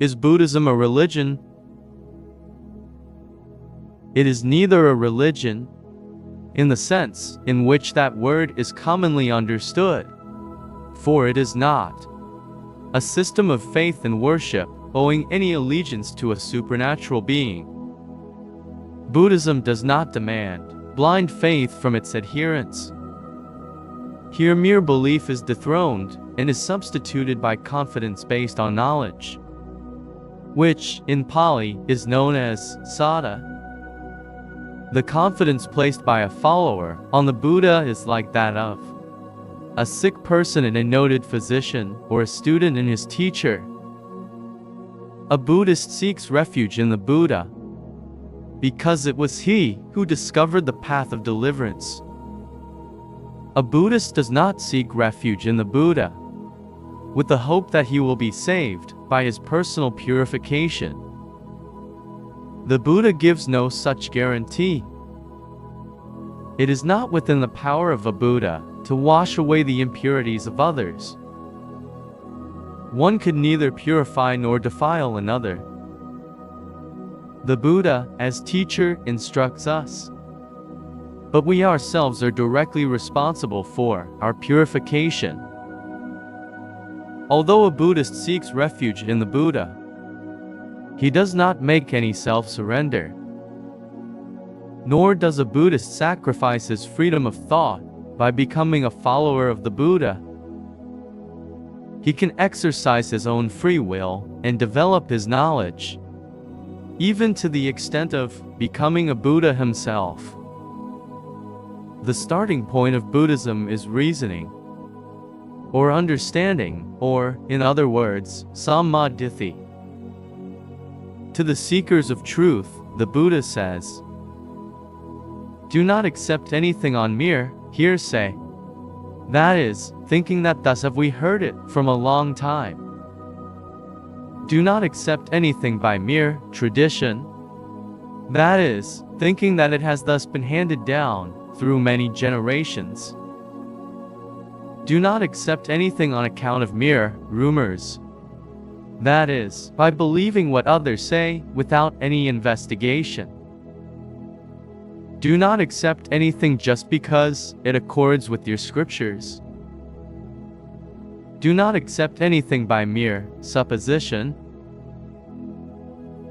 Is Buddhism a religion? It is neither a religion, in the sense in which that word is commonly understood, for it is not a system of faith and worship owing any allegiance to a supernatural being. Buddhism does not demand blind faith from its adherents. Here mere belief is dethroned and is substituted by confidence based on knowledge, which, in Pāli, is known as Sutta. The confidence placed by a follower on the Buddha is like that of a sick person in a noted physician or a student in his teacher. A Buddhist seeks refuge in the Buddha because it was he who discovered the path of deliverance. A Buddhist does not seek refuge in the Buddha with the hope that he will be saved by his personal purification. The Buddha gives no such guarantee. It is not within the power of a Buddha to wash away the impurities of others. One could neither purify nor defile another. The Buddha, as teacher, instructs us, but we ourselves are directly responsible for our purification. Although a Buddhist seeks refuge in the Buddha, he does not make any self-surrender. Nor does a Buddhist sacrifice his freedom of thought by becoming a follower of the Buddha. He can exercise his own free will and develop his knowledge, even to the extent of becoming a Buddha himself. The starting point of Buddhism is reasoning, or understanding, or, in other words, samadhi. To the seekers of truth, the Buddha says, "Do not accept anything on mere hearsay, that is, thinking that thus have we heard it from a long time. Do not accept anything by mere tradition, that is, thinking that it has thus been handed down through many generations. Do not accept anything on account of mere rumors, that is, by believing what others say without any investigation. Do not accept anything just because it accords with your scriptures. Do not accept anything by mere supposition.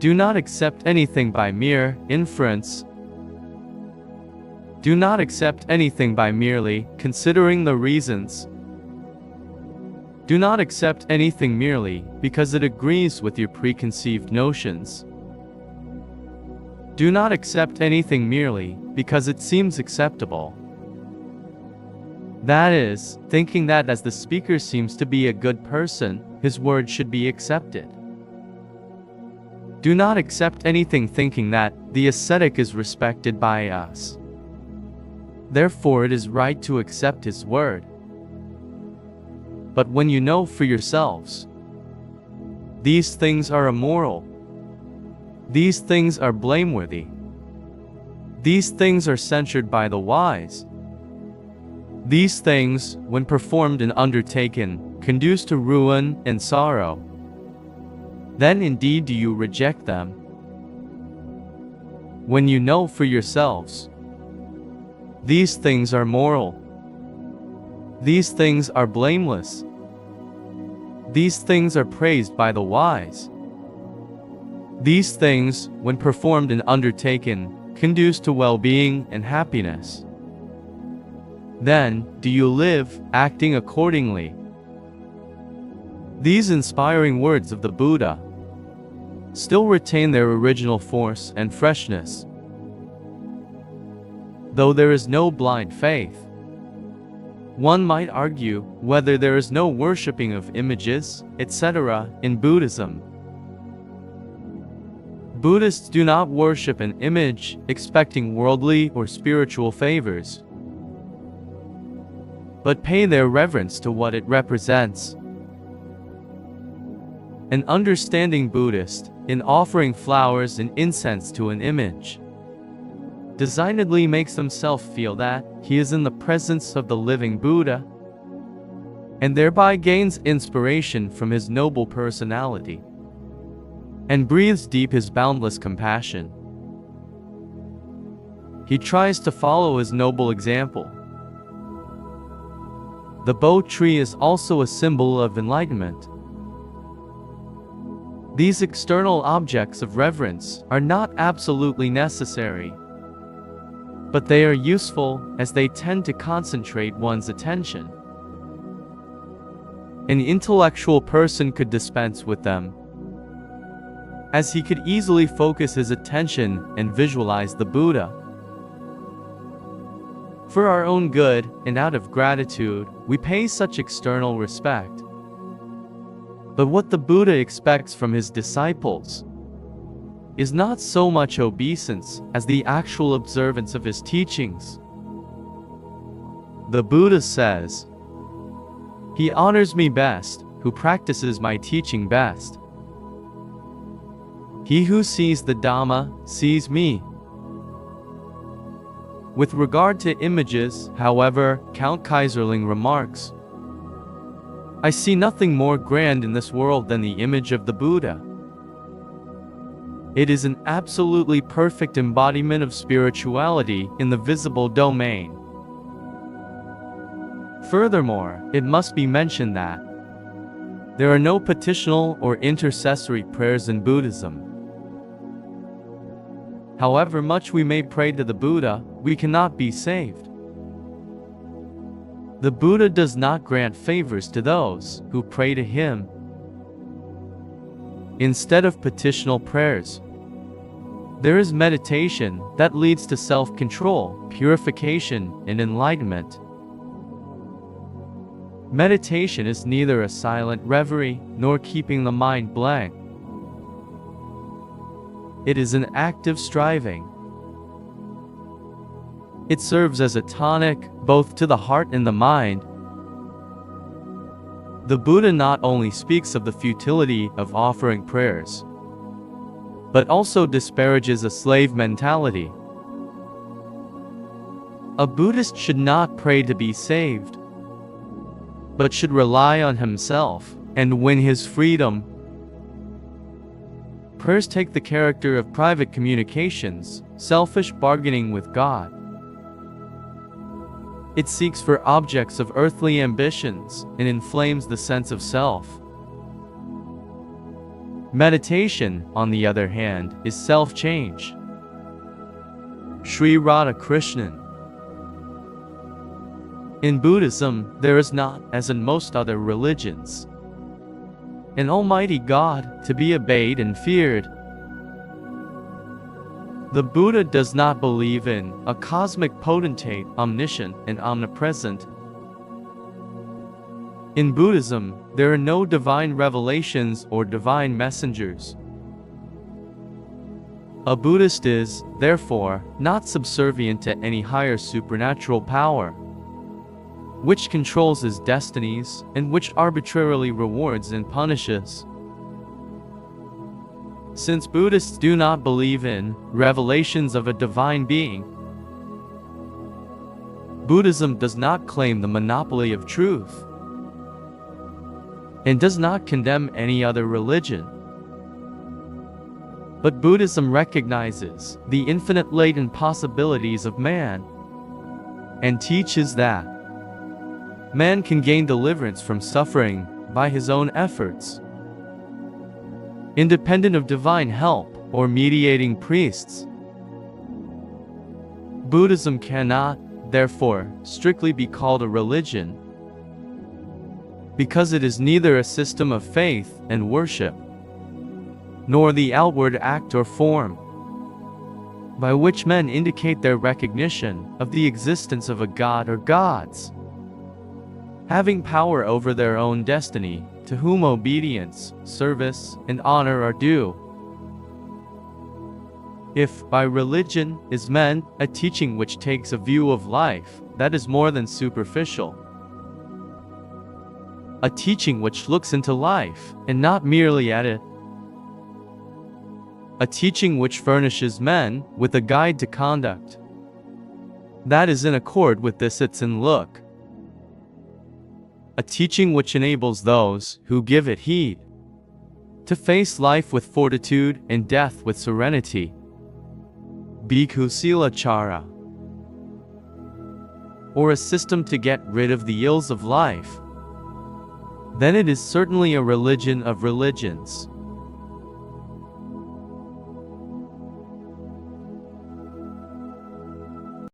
Do not accept anything by mere inference. Do not accept anything by merely considering the reasons. Do not accept anything merely because it agrees with your preconceived notions. Do not accept anything merely because it seems acceptable. That is, thinking that as the speaker seems to be a good person, his word should be accepted. Do not accept anything thinking that the ascetic is respected by us, therefore it is right to accept his word. But when you know for yourselves, these things are immoral, these things are blameworthy, these things are censured by the wise, these things, when performed and undertaken, conduce to ruin and sorrow, then indeed do you reject them. When you know for yourselves, these things are moral, these things are blameless, these things are praised by the wise, these things, when performed and undertaken, conduce to well-being and happiness, then do you live, acting accordingly. These inspiring words of the Buddha still retain their original force and freshness. Though there is no blind faith, one might argue whether there is no worshipping of images, etc., in Buddhism. Buddhists do not worship an image expecting worldly or spiritual favors, but pay their reverence to what it represents. An understanding Buddhist, in offering flowers and incense to an image, designedly makes himself feel that he is in the presence of the living Buddha, and thereby gains inspiration from his noble personality. and breathes deep his boundless compassion. He tries to follow his noble example. The Bo tree is also a symbol of enlightenment. These external objects of reverence are not absolutely necessary, but they are useful as they tend to concentrate one's attention. An intellectual person could dispense with them, as he could easily focus his attention and visualize the Buddha. For our own good and out of gratitude, we pay such external respect. But what the Buddha expects from his disciples is not so much obeisance as the actual observance of his teachings. The Buddha says, "He honors me best who practices my teaching best. He who sees the Dhamma sees me." With regard to images, however, Count Kaiserling remarks, "I see nothing more grand in this world than the image of the Buddha. It is an absolutely perfect embodiment of spirituality in the visible domain." Furthermore, it must be mentioned that there are no petitional or intercessory prayers in Buddhism. However much we may pray to the Buddha, we cannot be saved. The Buddha does not grant favors to those who pray to him. Instead of petitional prayers, there is meditation that leads to self-control, purification, and enlightenment. Meditation is neither a silent reverie nor keeping the mind blank. It is an active striving. It serves as a tonic, both to the heart and the mind. The Buddha not only speaks of the futility of offering prayers, but also disparages a slave mentality. A Buddhist should not pray to be saved, but should rely on himself and win his freedom. Prayers take the character of private communications, selfish bargaining with God. It seeks for objects of earthly ambitions and inflames the sense of self. Meditation, on the other hand, is self-change. Sri Radhakrishnan. In Buddhism, there is not, as in most other religions, an almighty God to be obeyed and feared. The Buddha does not believe in a cosmic potentate, omniscient and omnipresent. In Buddhism, there are no divine revelations or divine messengers. A Buddhist is, therefore, not subservient to any higher supernatural power, which controls his destinies and which arbitrarily rewards and punishes. Since Buddhists do not believe in revelations of a divine being, Buddhism does not claim the monopoly of truth and does not condemn any other religion. But Buddhism recognizes the infinite latent possibilities of man and teaches that man can gain deliverance from suffering by his own efforts, independent of divine help or mediating priests. Buddhism cannot, therefore, strictly be called a religion, because it is neither a system of faith and worship, nor the outward act or form by which men indicate their recognition of the existence of a god or gods, having power over their own destiny, to whom obedience, service, and honor are due. If by religion is meant a teaching which takes a view of life that is more than superficial, a teaching which looks into life and not merely at it, a teaching which furnishes men with a guide to conduct that is in accord with this its in look, a teaching which enables those who give it heed to face life with fortitude and death with serenity. Bhikkhu Silachara, or a system to get rid of the ills of life, then it is certainly a religion of religions.